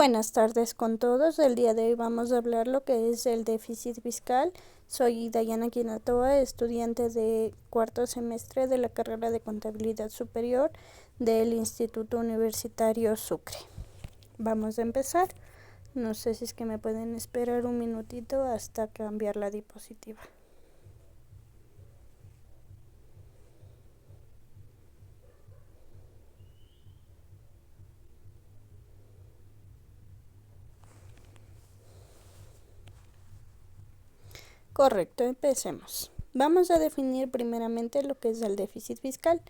Buenas tardes con todos. El día de hoy vamos a hablar lo que es el déficit fiscal. Soy Dayana Quinatoa, estudiante de cuarto semestre de la carrera de Contabilidad Superior del Instituto Universitario Sucre. Vamos a empezar. No sé si es que me pueden esperar un minutito hasta cambiar la diapositiva. Correcto, empecemos. Vamos a definir primeramente lo que es el déficit fiscal.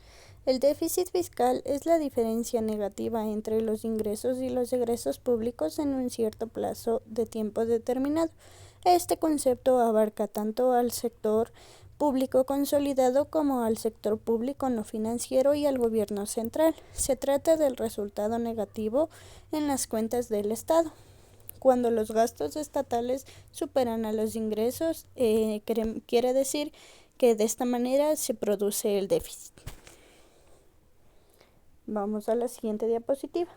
El déficit fiscal es la diferencia negativa entre los ingresos y los egresos públicos en un cierto plazo de tiempo determinado. Este concepto abarca tanto al sector público consolidado como al sector público no financiero y al gobierno central. Se trata del resultado negativo en las cuentas del Estado. Cuando los gastos estatales superan a los ingresos, quiere decir que de esta manera se produce el déficit. Vamos a la siguiente diapositiva.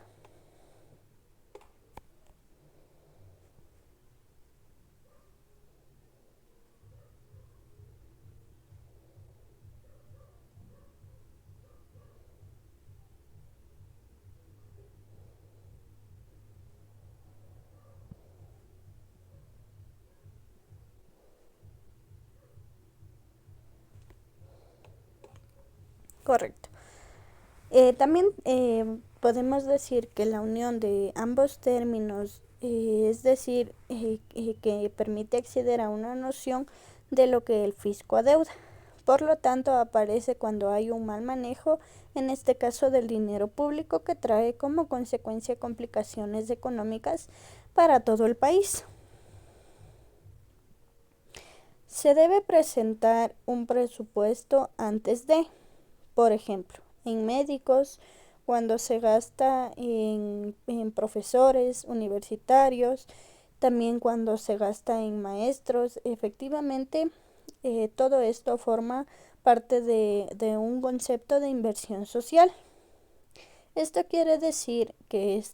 Correcto. También podemos decir que la unión de ambos términos, es decir, que permite acceder a una noción de lo que el fisco adeuda. Por lo tanto, aparece cuando hay un mal manejo, en este caso del dinero público, que trae como consecuencia complicaciones económicas para todo el país. Se debe presentar un presupuesto antes de, por ejemplo, en médicos, cuando se gasta en profesores universitarios, también cuando se gasta en maestros. Efectivamente, todo esto forma parte de un concepto de inversión social. Esto quiere decir que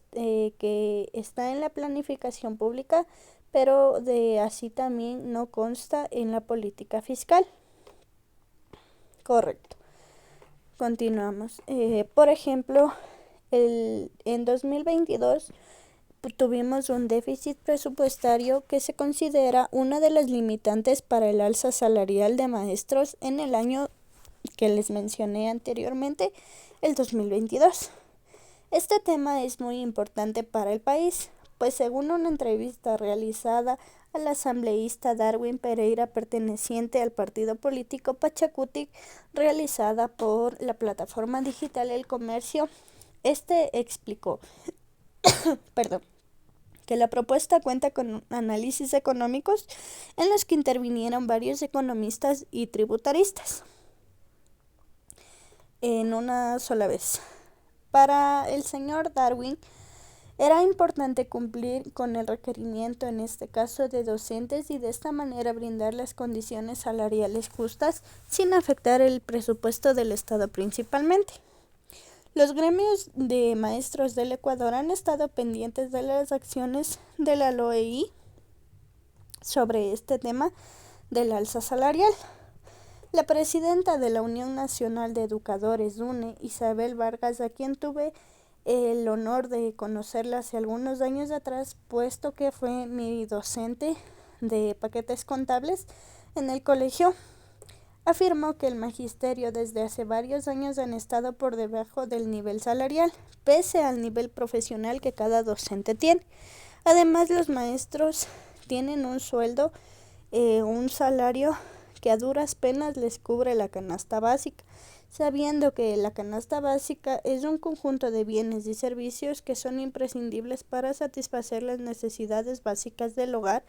está en la planificación pública, pero de así también no consta en la política fiscal. Correcto. Continuamos. Por ejemplo, en 2022 tuvimos un déficit presupuestario que se considera una de las limitantes para el alza salarial de maestros en el año que les mencioné anteriormente, el 2022. Este tema es muy importante para el país, pues según una entrevista realizada al asambleísta Darwin Pereira, perteneciente al partido político Pachacutic, realizada por la plataforma digital El Comercio, este explicó que la propuesta cuenta con análisis económicos en los que intervinieron varios economistas y tributaristas en una sola vez. Para el señor Darwin, era importante cumplir con el requerimiento, en este caso de docentes, y de esta manera brindar las condiciones salariales justas sin afectar el presupuesto del Estado principalmente. Los gremios de maestros del Ecuador han estado pendientes de las acciones de la LOEI sobre este tema del alza salarial. La presidenta de la Unión Nacional de Educadores, UNE, Isabel Vargas, a quien tuve el honor de conocerla hace algunos años atrás, puesto que fue mi docente de paquetes contables en el colegio, afirmó que el magisterio desde hace varios años han estado por debajo del nivel salarial, pese al nivel profesional que cada docente tiene. Además, los maestros tienen un sueldo, un salario que a duras penas les cubre la canasta básica, sabiendo que la canasta básica es un conjunto de bienes y servicios que son imprescindibles para satisfacer las necesidades básicas del hogar,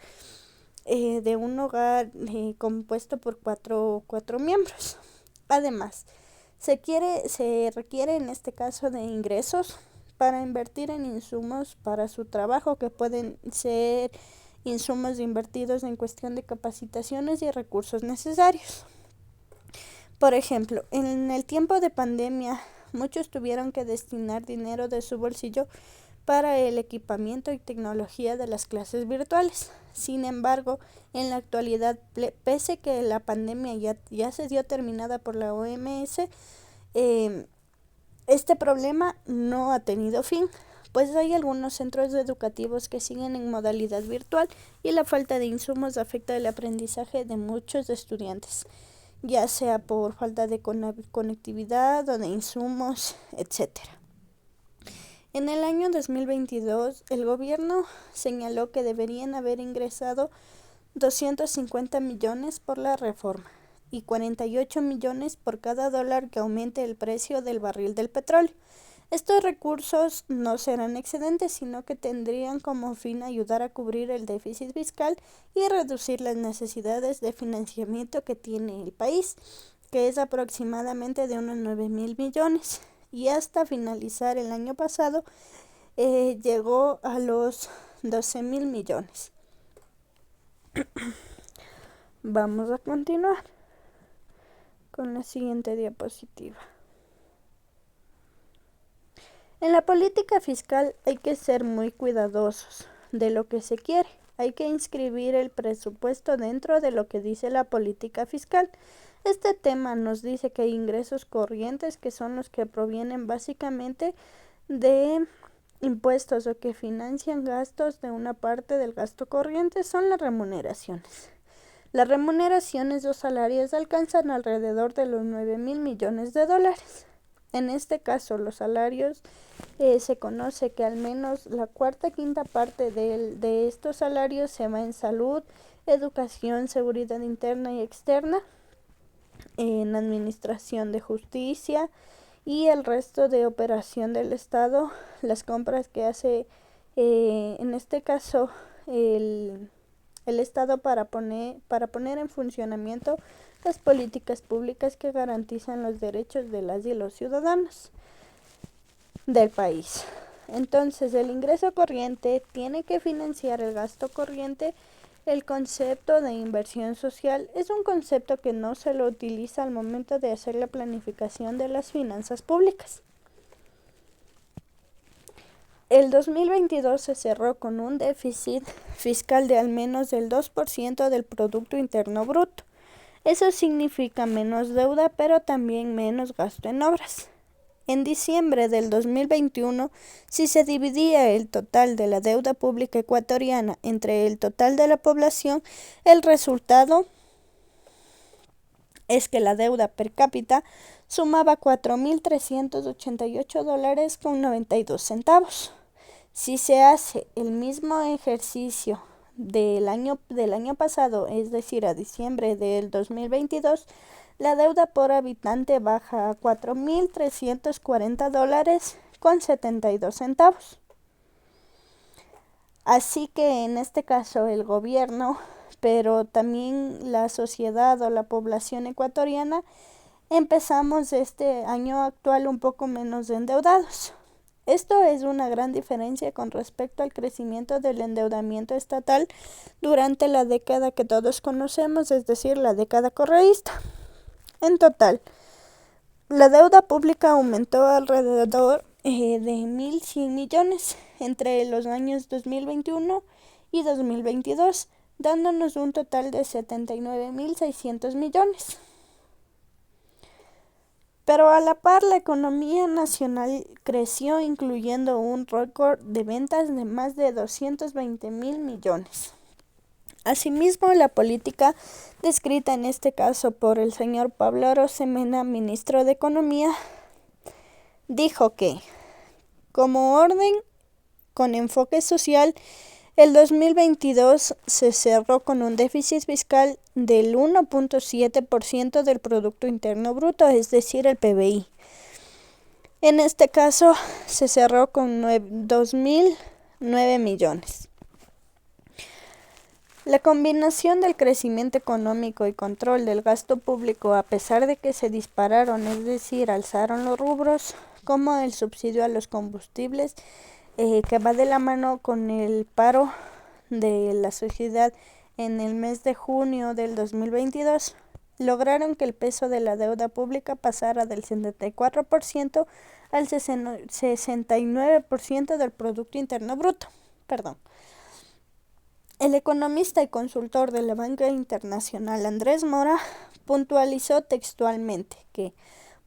de un hogar compuesto por cuatro miembros. Además, se requiere en este caso de ingresos para invertir en insumos para su trabajo, que pueden ser insumos invertidos en cuestión de capacitaciones y recursos necesarios. Por ejemplo, en el tiempo de pandemia, muchos tuvieron que destinar dinero de su bolsillo para el equipamiento y tecnología de las clases virtuales. Sin embargo, en la actualidad, pese que la pandemia ya se dio terminada por la OMS, este problema no ha tenido fin, pues hay algunos centros educativos que siguen en modalidad virtual y la falta de insumos afecta el aprendizaje de muchos estudiantes, ya sea por falta de conectividad o de insumos, etcétera. En el año 2022, el gobierno señaló que deberían haber ingresado 250 millones por la reforma y 48 millones por cada dólar que aumente el precio del barril del petróleo. Estos recursos no serán excedentes, sino que tendrían como fin ayudar a cubrir el déficit fiscal y reducir las necesidades de financiamiento que tiene el país, que es aproximadamente de unos 9,000 millones. Y hasta finalizar el año pasado llegó a los 12,000 millones. Vamos a continuar con la siguiente diapositiva. En la política fiscal hay que ser muy cuidadosos de lo que se quiere. Hay que inscribir el presupuesto dentro de lo que dice la política fiscal. Este tema nos dice que hay ingresos corrientes, que son los que provienen básicamente de impuestos o que financian gastos de una parte del gasto corriente, son las remuneraciones. Las remuneraciones o salarios alcanzan alrededor de los 9,000 millones de dólares. En este caso, los salarios se conoce que al menos la quinta parte de estos salarios se va en salud, educación, seguridad interna y externa, en administración de justicia y el resto de operación del Estado, las compras que hace en este caso el Estado para poner en funcionamiento las políticas públicas que garantizan los derechos de las y los ciudadanos del país. Entonces, el ingreso corriente tiene que financiar el gasto corriente. El concepto de inversión social es un concepto que no se lo utiliza al momento de hacer la planificación de las finanzas públicas. El 2022 se cerró con un déficit fiscal de al menos el 2% del Producto Interno Bruto. Eso significa menos deuda, pero también menos gasto en obras. En diciembre del 2021, si se dividía el total de la deuda pública ecuatoriana entre el total de la población, el resultado es que la deuda per cápita sumaba $4,388,92. Si se hace el mismo ejercicio del año pasado, es decir, a diciembre del 2022, la deuda por habitante baja a $4,340,72. Así que en este caso el gobierno, pero también la sociedad o la población ecuatoriana, empezamos este año actual un poco menos endeudados. Esto es una gran diferencia con respecto al crecimiento del endeudamiento estatal durante la década que todos conocemos, es decir, la década correísta. En total, la deuda pública aumentó alrededor de 1,100 millones entre los años 2021 y 2022, dándonos un total de 79,600 millones. Pero a la par, la economía nacional creció, incluyendo un récord de ventas de más de 220,000 millones. Asimismo, la política descrita en este caso por el señor Pablo Arosemena, ministro de Economía, dijo que, como orden con enfoque social, el 2022 se cerró con un déficit fiscal del 1,7% del Producto Interno Bruto, es decir, el PBI. En este caso, se cerró con 2,009 millones. La combinación del crecimiento económico y control del gasto público, a pesar de que se dispararon, es decir, alzaron los rubros, como el subsidio a los combustibles, que va de la mano con el paro de la sociedad en el mes de junio del 2022, lograron que el peso de la deuda pública pasara del 74% al 69% del Producto Interno Bruto. Perdón. El economista y consultor de la Banca Internacional Andrés Mora puntualizó textualmente que,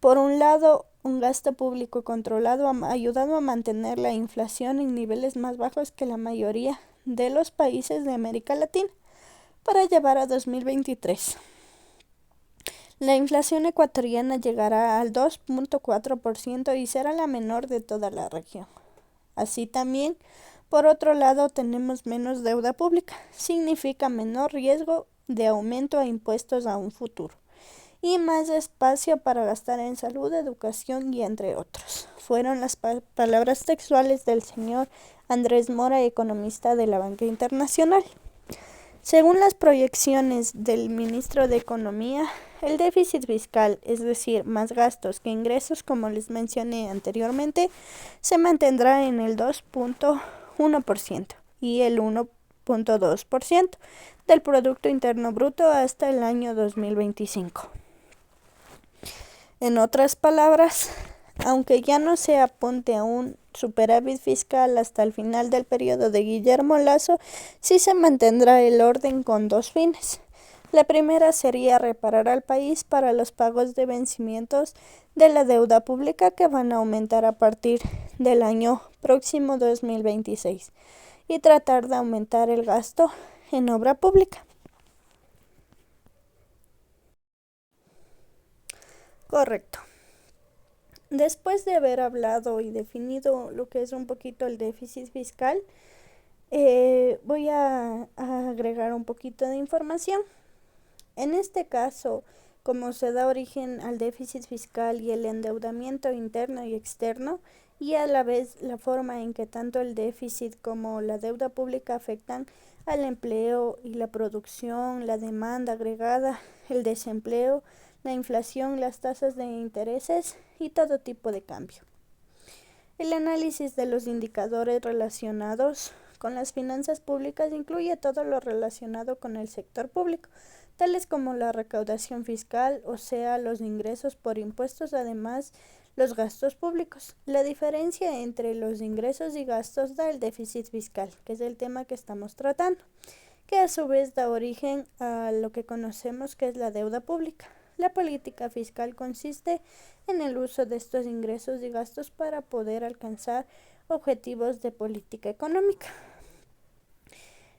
por un lado, un gasto público controlado ha ayudado a mantener la inflación en niveles más bajos que la mayoría de los países de América Latina para llevar a 2023. La inflación ecuatoriana llegará al 2.4% y será la menor de toda la región. Así también, por otro lado, tenemos menos deuda pública. Significa menor riesgo de aumento a impuestos a un futuro y más espacio para gastar en salud, educación y entre otros. Fueron las palabras textuales del señor Andrés Mora, economista de la Banca Internacional. Según las proyecciones del ministro de Economía, el déficit fiscal, es decir, más gastos que ingresos, como les mencioné anteriormente, se mantendrá en el 2.1% y el 1.2% del Producto Interno Bruto hasta el año 2025. En otras palabras, aunque ya no se apunte a un superávit fiscal hasta el final del periodo de Guillermo Lasso, sí se mantendrá el orden con dos fines. La primera sería reparar al país para los pagos de vencimientos de la deuda pública que van a aumentar a partir del año próximo 2026 y tratar de aumentar el gasto en obra pública. Correcto. Después de haber hablado y definido lo que es un poquito el déficit fiscal, voy a agregar un poquito de información. En este caso, como se da origen al déficit fiscal y el endeudamiento interno y externo, y a la vez la forma en que tanto el déficit como la deuda pública afectan al empleo y la producción, la demanda agregada, el desempleo, la inflación, las tasas de intereses y todo tipo de cambio. El análisis de los indicadores relacionados con las finanzas públicas incluye todo lo relacionado con el sector público, tales como la recaudación fiscal, o sea, los ingresos por impuestos, además los gastos públicos. La diferencia entre los ingresos y gastos da el déficit fiscal, que es el tema que estamos tratando, que a su vez da origen a lo que conocemos que es la deuda pública. La política fiscal consiste en el uso de estos ingresos y gastos para poder alcanzar objetivos de política económica.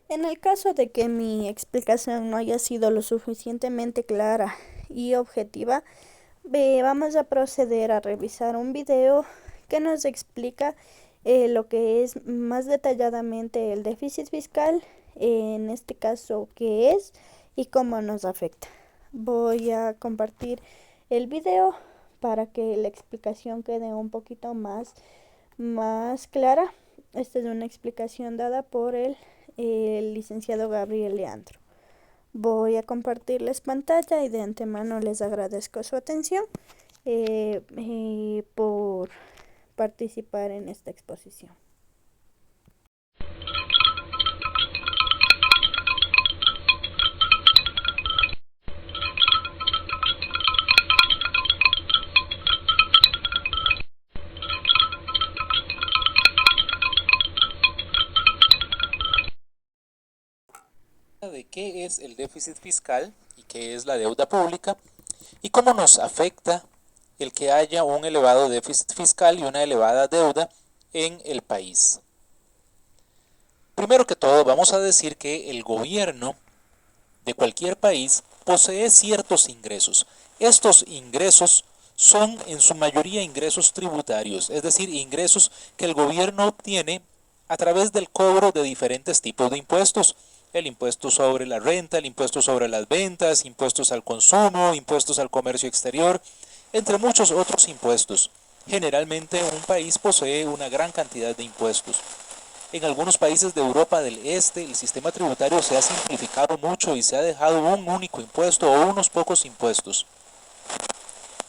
En el caso de que mi explicación no haya sido lo suficientemente clara y objetiva, vamos a proceder a revisar un video que nos explica lo que es más detalladamente el déficit fiscal, en este caso qué es y cómo nos afecta. Voy a compartir el video para que la explicación quede un poquito más clara. Esta es una explicación dada por el licenciado Gabriel Leandro. Voy a compartirles pantalla y de antemano les agradezco su atención por participar en esta exposición. De qué es el déficit fiscal y qué es la deuda pública y cómo nos afecta el que haya un elevado déficit fiscal y una elevada deuda en el país. Primero que todo, vamos a decir que el gobierno de cualquier país posee ciertos ingresos. Estos ingresos son en su mayoría ingresos tributarios, es decir, ingresos que el gobierno obtiene a través del cobro de diferentes tipos de impuestos. El impuesto sobre la renta, el impuesto sobre las ventas, impuestos al consumo, impuestos al comercio exterior, entre muchos otros impuestos. Generalmente un país posee una gran cantidad de impuestos. En algunos países de Europa del Este el sistema tributario se ha simplificado mucho y se ha dejado un único impuesto o unos pocos impuestos.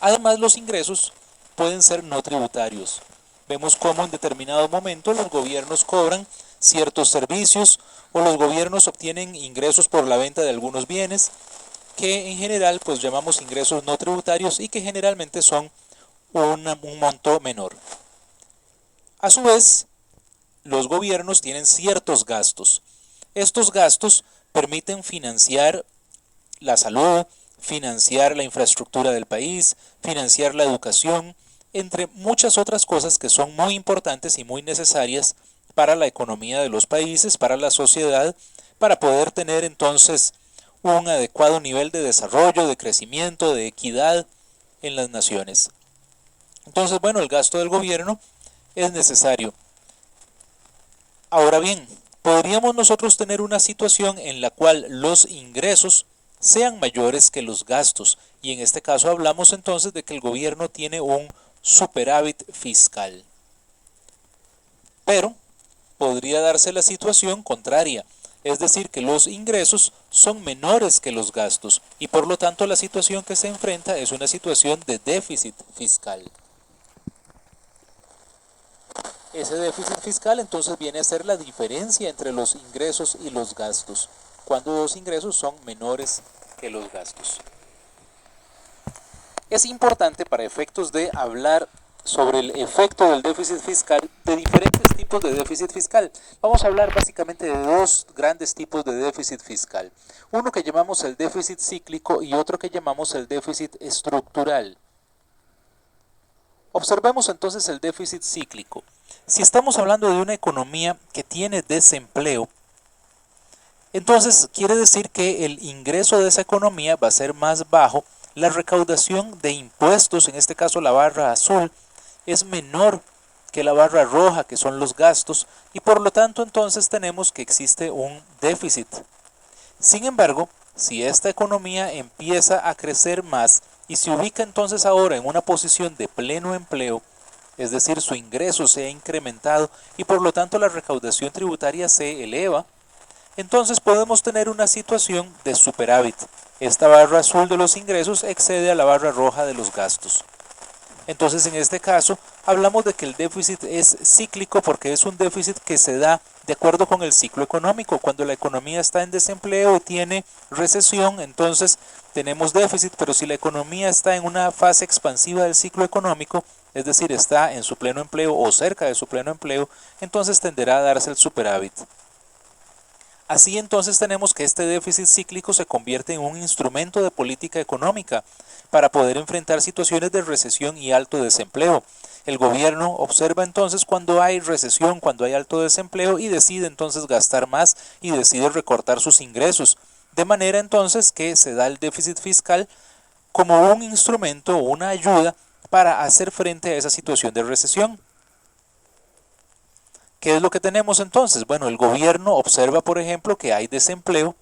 Además, los ingresos pueden ser no tributarios. Vemos cómo en determinado momento los gobiernos cobran ciertos servicios o los gobiernos obtienen ingresos por la venta de algunos bienes que en general pues llamamos ingresos no tributarios y que generalmente son un monto menor. A su vez, los gobiernos tienen ciertos gastos. Estos gastos permiten financiar la salud, financiar la infraestructura del país, financiar la educación, entre muchas otras cosas que son muy importantes y muy necesarias para la economía de los países, para la sociedad, para poder tener entonces un adecuado nivel de desarrollo, de crecimiento, de equidad en las naciones. Entonces, bueno, el gasto del gobierno es necesario. Ahora bien, podríamos nosotros tener una situación en la cual los ingresos sean mayores que los gastos, y en este caso hablamos entonces de que el gobierno tiene un superávit fiscal. Pero podría darse la situación contraria, es decir, que los ingresos son menores que los gastos y por lo tanto la situación que se enfrenta es una situación de déficit fiscal. Ese déficit fiscal entonces viene a ser la diferencia entre los ingresos y los gastos, cuando los ingresos son menores que los gastos. Es importante para efectos de hablar sobre el efecto del déficit fiscal de diferentes tipos de déficit fiscal. Vamos a hablar básicamente de dos grandes tipos de déficit fiscal. Uno que llamamos el déficit cíclico y otro que llamamos el déficit estructural. Observemos entonces el déficit cíclico. Si estamos hablando de una economía que tiene desempleo, entonces quiere decir que el ingreso de esa economía va a ser más bajo, la recaudación de impuestos, en este caso la barra azul, es menor que la barra roja, que son los gastos, y por lo tanto entonces tenemos que existe un déficit. Sin embargo, si esta economía empieza a crecer más y se ubica entonces ahora en una posición de pleno empleo, es decir, su ingreso se ha incrementado y por lo tanto la recaudación tributaria se eleva, entonces podemos tener una situación de superávit. Esta barra azul de los ingresos excede a la barra roja de los gastos. Entonces en este caso hablamos de que el déficit es cíclico porque es un déficit que se da de acuerdo con el ciclo económico. Cuando la economía está en desempleo y tiene recesión, entonces tenemos déficit, pero si la economía está en una fase expansiva del ciclo económico, es decir, está en su pleno empleo o cerca de su pleno empleo, entonces tenderá a darse el superávit. Así entonces tenemos que este déficit cíclico se convierte en un instrumento de política económica para poder enfrentar situaciones de recesión y alto desempleo. El gobierno observa entonces cuando hay recesión, cuando hay alto desempleo y decide entonces gastar más y decide recortar sus ingresos. De manera entonces que se da el déficit fiscal como un instrumento o una ayuda para hacer frente a esa situación de recesión. ¿Qué es lo que tenemos entonces? Bueno, el gobierno observa, por ejemplo, que hay desempleo,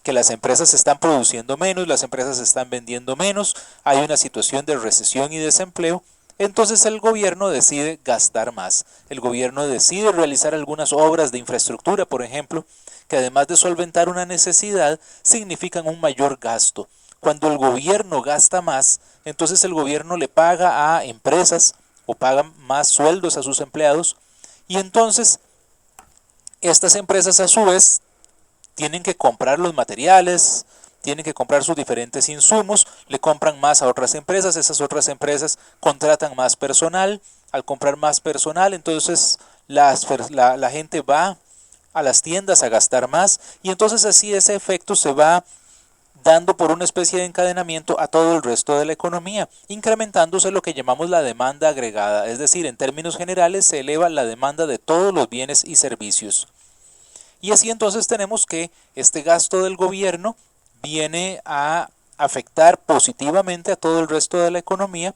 que las empresas están produciendo menos, las empresas están vendiendo menos, hay una situación de recesión y desempleo, entonces el gobierno decide gastar más. El gobierno decide realizar algunas obras de infraestructura, por ejemplo, que además de solventar una necesidad, significan un mayor gasto. Cuando el gobierno gasta más, entonces el gobierno le paga a empresas o paga más sueldos a sus empleados, y entonces estas empresas a su vez tienen que comprar los materiales, tienen que comprar sus diferentes insumos, le compran más a otras empresas, esas otras empresas contratan más personal, al comprar más personal entonces la gente va a las tiendas a gastar más y entonces así ese efecto se va dando por una especie de encadenamiento a todo el resto de la economía, incrementándose lo que llamamos la demanda agregada, es decir, en términos generales se eleva la demanda de todos los bienes y servicios. Y así entonces tenemos que este gasto del gobierno viene a afectar positivamente a todo el resto de la economía.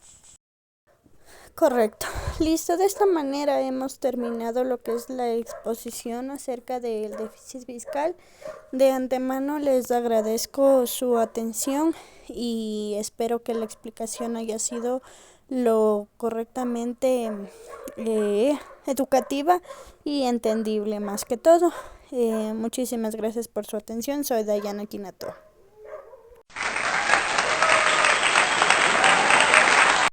Correcto. Listo, de esta manera hemos terminado lo que es la exposición acerca del déficit fiscal. De antemano les agradezco su atención y espero que la explicación haya sido lo correctamente educativa y entendible más que todo. Muchísimas gracias por su atención. Soy Dayana Quinato.